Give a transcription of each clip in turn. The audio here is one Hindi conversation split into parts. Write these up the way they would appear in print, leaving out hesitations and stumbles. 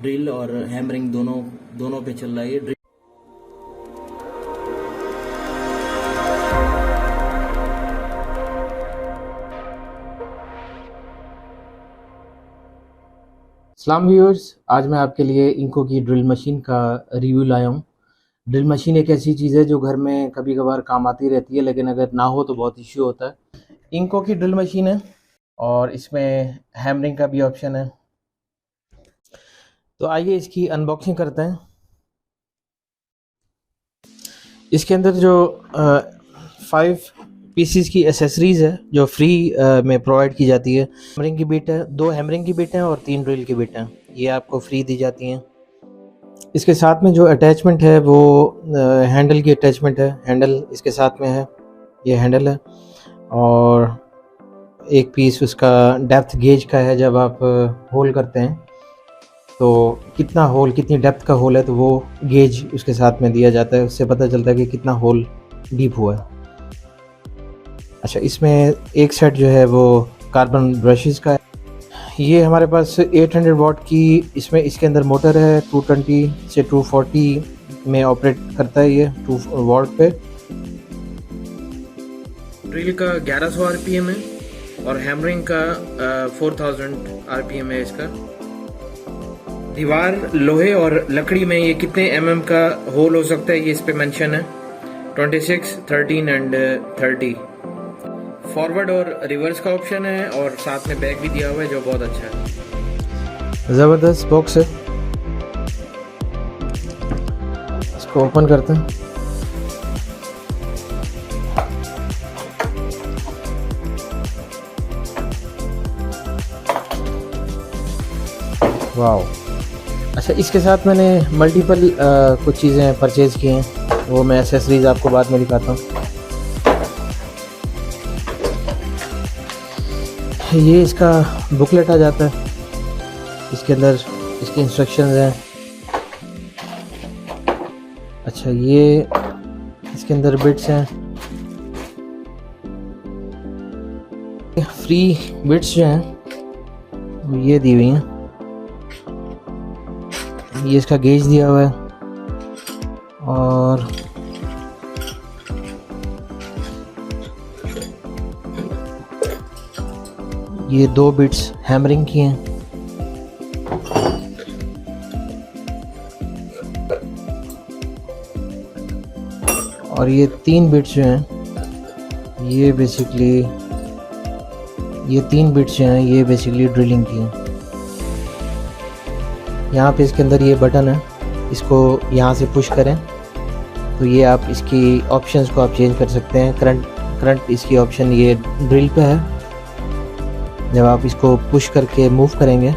ड्रिल और हैमरिंग दोनों दोनों पे चल रहा है ये ड्रिल। सलाम व्यूअर्स, आज मैं आपके लिए इंको की ड्रिल मशीन का रिव्यू लाया हूँ। ड्रिल मशीन एक ऐसी चीज़ है जो घर में कभी कभार काम आती रहती है, लेकिन अगर ना हो तो बहुत इश्यू होता है। इंको की ड्रिल मशीन है और इसमें हैमरिंग का भी ऑप्शन है। तो आइए इसकी अनबॉक्सिंग करते हैं। इसके अंदर जो 5 पीसीस की एसेसरीज़ है जो फ्री में प्रोवाइड की जाती है। हैमरिंग की बिट है, 2 हैमरिंग की बिट हैं और 3 ड्रिल की बिट हैं, ये आपको फ्री दी जाती हैं। इसके साथ में जो अटैचमेंट है वो हैंडल की अटैचमेंट है। हैंडल इसके साथ में है, ये हैंडल है और एक पीस उसका डेप्थ गेज का है। जब आप होल करते हैं तो कितना होल, कितनी डेप्थ का होल है, तो वो गेज उसके साथ में दिया जाता है। उससे पता चलता है कि कितना होल डीप हुआ है। अच्छा, इसमें एक सेट जो है वो कार्बन ब्रशेस का है। ये हमारे पास 800 वाट की इसके अंदर मोटर है। 220 से 240 में ऑपरेट करता है ये 2 वाट पे। ड्रिल का 1100 आरपीएम है और हैमरिंग का 4000 आरपीएम है इसका। दीवार लोहे और लकड़ी में ये कितने एमएम का होल हो सकता है ये इस पे मेंशन है, 26, 13 एंड 30। फॉरवर्ड और रिवर्स का ऑप्शन है और साथ में बैग भी दिया हुआ है जो बहुत अच्छा है। ज़बरदस्त बॉक्स है। इसको ओपन करते हैं। वाओ, अच्छा, इसके साथ मैंने मल्टीपल कुछ चीज़ें परचेज़ की हैं, वो मैं एसेसरीज़ आपको बाद में दिखाता हूँ। ये इसका बुकलेट आ जाता है, इसके अंदर इसकी इंस्ट्रक्शंस हैं। अच्छा, ये इसके अंदर बिट्स हैं, फ्री बिट्स जो हैं ये दी हुई हैं। ये इसका गेज दिया हुआ है और ये 2 बिट्स हैमरिंग की हैं। और ये 3 बिट्स जो हैं ये बेसिकली 3 बिट्स जो हैं ये बेसिकली ड्रिलिंग की हैं। यहाँ पे इसके अंदर ये बटन है, इसको यहाँ से पुश करें तो ये आप इसकी ऑप्शंस को आप चेंज कर सकते हैं। करंट इसकी ऑप्शन ये ड्रिल पे है। जब आप इसको पुश करके मूव करेंगे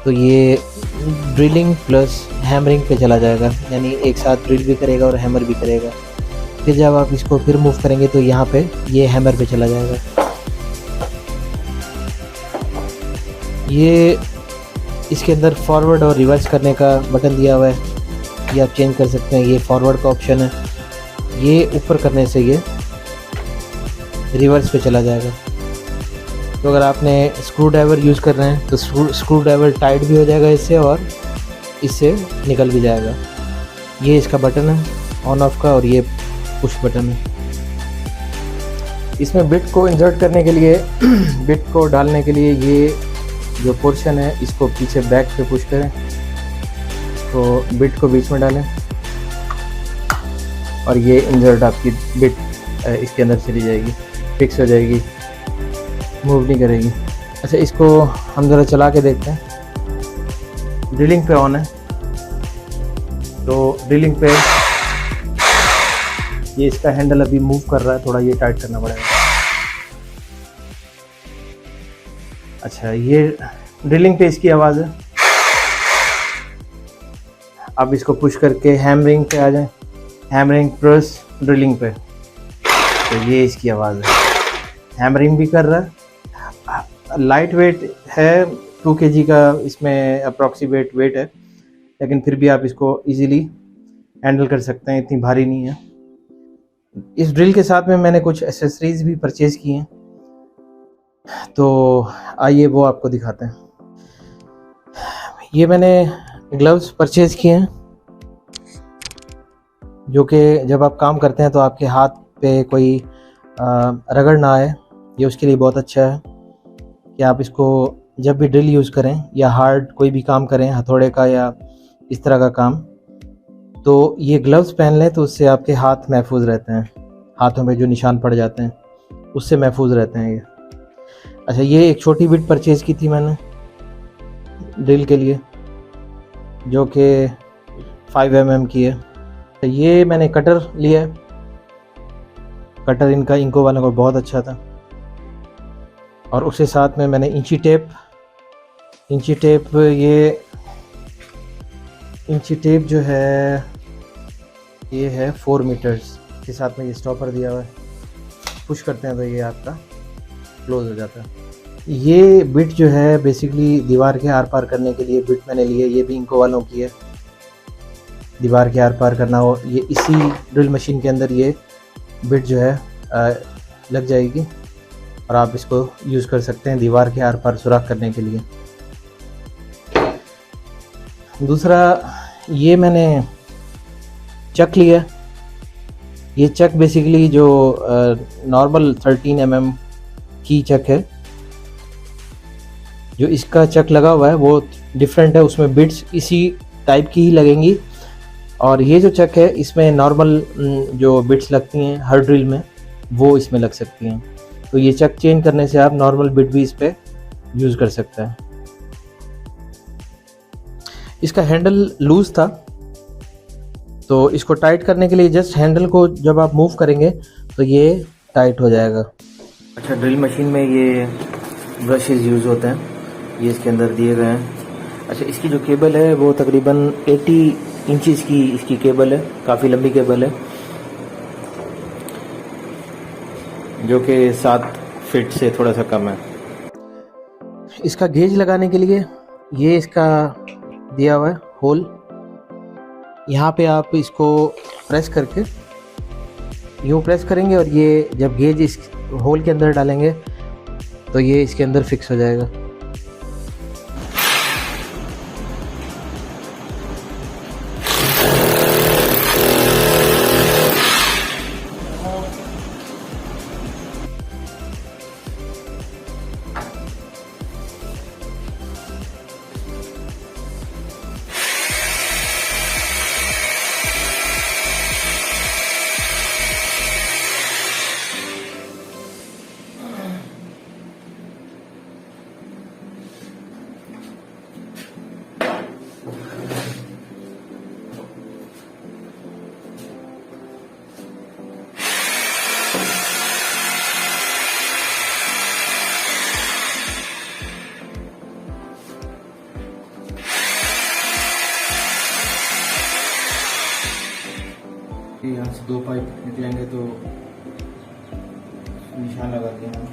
तो ये ड्रिलिंग प्लस हैमरिंग पे चला जाएगा, यानी एक साथ ड्रिल भी करेगा और हैमर भी करेगा। फिर जब आप इसको फिर मूव करेंगे तो यहाँ पे ये हैमर पे चला जाएगा। ये इसके अंदर फॉरवर्ड और रिवर्स करने का बटन दिया हुआ है, ये आप चेंज कर सकते हैं। ये फॉरवर्ड का ऑप्शन है, ये ऊपर करने से ये रिवर्स पे चला जाएगा। तो अगर आपने स्क्रू ड्राइवर यूज़ कर रहे हैं तो स्क्रू ड्राइवर टाइट भी हो जाएगा इससे और इससे निकल भी जाएगा। ये इसका बटन है ऑन ऑफ का और ये पुश बटन है। इसमें बिट को इंसर्ट करने के लिए बिट को डालने के लिए ये जो पोर्शन है इसको पीछे बैक पे पुश करें तो बिट को बीच में डालें और ये इंसर्ट आपकी बिट इसके अंदर चली जाएगी, फिक्स हो जाएगी, मूव नहीं करेगी। अच्छा, इसको हम ज़रा चला के देखते हैं। ड्रिलिंग पे ऑन है तो ड्रिलिंग पे ये इसका हैंडल अभी मूव कर रहा है, थोड़ा ये टाइट करना पड़ेगा। अच्छा, ये ड्रिलिंग पे इसकी आवाज़ है। अब इसको पुश करके हैमरिंग पे आ जाए, हैमरिंग प्लस ड्रिलिंग पे, तो ये इसकी आवाज़ है। हैमरिंग भी कर रहा है। लाइट वेट है, 2 kg का इसमें अप्रॉक्सीमेट वेट है, लेकिन फिर भी आप इसको इजीली हैंडल कर सकते हैं, इतनी भारी नहीं है। इस ड्रिल के साथ में मैंने कुछ एसेसरीज़ भी परचेज़ की हैं, तो आइए वो आपको दिखाते हैं। ये मैंने ग्लव्स परचेज़ किए हैं जो कि जब आप काम करते हैं तो आपके हाथ पे कोई रगड़ ना आए। ये उसके लिए बहुत अच्छा है कि आप इसको जब भी ड्रिल यूज़ करें या हार्ड कोई भी काम करें, हथौड़े का या इस तरह का काम, तो ये ग्लव्स पहन लें तो उससे आपके हाथ महफूज रहते हैं। हाथों पे जो निशान पड़ जाते हैं उससे महफूज रहते हैं ये। अच्छा, ये एक छोटी बिट परचेज़ की थी मैंने ड्रिल के लिए जो कि 5 mm की है। तो ये मैंने कटर लिया है। कटर इनका इंको वालों का बहुत अच्छा था। और उसके साथ में मैंने इंची टेप जो है ये है 4 मीटर्स के साथ में। ये स्टॉपर दिया हुआ है, पुश करते हैं तो ये आपका क्लोज हो जाता है। ये बिट जो है बेसिकली दीवार के आर पार करने के लिए बिट मैंने ली है। ये भी इंको वालों की है, दीवार के आर पार करना हो। ये इसी ड्रिल मशीन के अंदर ये बिट जो है लग जाएगी और आप इसको यूज़ कर सकते हैं दीवार के आर पार सुराख करने के लिए। दूसरा, ये मैंने चक लिया। ये चक बेसिकली जो नॉर्मल 13 mm की चक है, जो इसका चक लगा हुआ है वो डिफरेंट है। उसमें बिट्स इसी टाइप की ही लगेंगी। और ये जो चक है इसमें नॉर्मल जो बिट्स लगती हैं हर ड्रिल में वो इसमें लग सकती हैं। तो ये चक चेंज करने से आप नॉर्मल बिट भी इस पर यूज़ कर सकते हैं। इसका हैंडल लूज़ था तो इसको टाइट करने के लिए जस्ट हैंडल को जब आप मूव करेंगे तो ये टाइट हो जाएगा। अच्छा, ड्रिल मशीन में ये ब्रशेज़ यूज़ होते हैं, ये इसके अंदर दिए गए हैं। अच्छा, इसकी जो केबल है वो तकरीबन 80 इंचज़ की इसकी केबल है, काफ़ी लंबी केबल है जो कि 7 फीट से थोड़ा सा कम है। इसका गेज लगाने के लिए ये इसका दिया हुआ है होल। यहाँ पे आप इसको प्रेस करके यूँ प्रेस करेंगे और ये जब गेज इस होल के अंदर डालेंगे तो ये इसके अंदर फिक्स हो जाएगा। यहाँ से 2 पाइप निकलेंगे तो निशान लगा दिया हैं।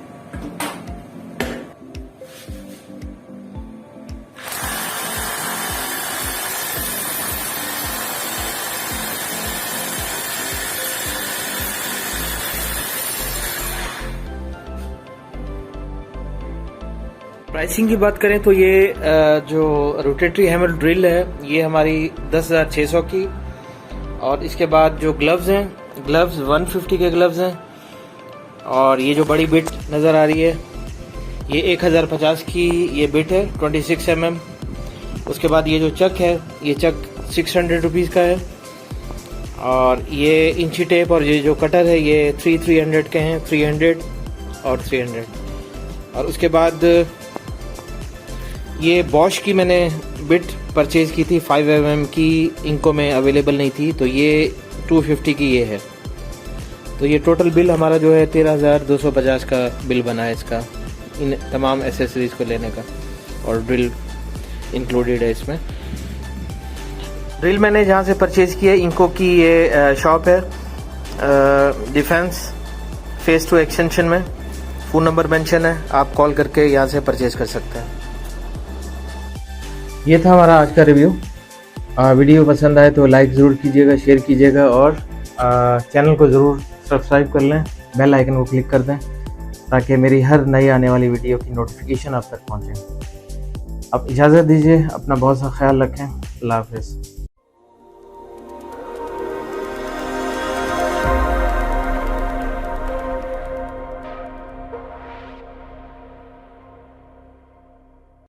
प्राइसिंग की बात करें तो ये जो रोटेटरी हैमर ड्रिल है ये हमारी 10,600 की। और इसके बाद जो ग्लव्स हैं, ग्लव्स 150 के ग्लव्स हैं। और ये जो बड़ी बिट नज़र आ रही है ये 1050 की ये बिट है 26 mm। उसके बाद ये जो चक है ये चक 600 रुपीज़ का है। और ये इंची टेप और ये जो कटर है ये 300 के हैं, 300 और 300। और उसके बाद ये बॉश की मैंने बिट परचेज़ की थी 5 mm की, इनको में अवेलेबल नहीं थी तो ये 250 की ये है। तो ये टोटल बिल हमारा जो है 13,250 का बिल बना है इसका, इन तमाम एसेसरीज को लेने का। और ड्रिल इंक्लूडेड है इसमें। ड्रिल मैंने जहाँ से परचेज़ की है इनको की ये शॉप है डिफेंस फेज़ 2 एक्सटेंशन में। फ़ोन नंबर मेंशन है, आप कॉल करके यहाँ से परचेज़ कर सकते हैं। ये था हमारा आज का रिव्यू। वीडियो पसंद आए तो लाइक ज़रूर कीजिएगा, शेयर कीजिएगा और चैनल को ज़रूर सब्सक्राइब कर लें, बेल आइकन को क्लिक कर दें ताकि मेरी हर नई आने वाली वीडियो की नोटिफिकेशन आप तक पहुँचे। अब इजाज़त दीजिए, अपना बहुत सा ख्याल रखें। अल्लाह हाफिज़।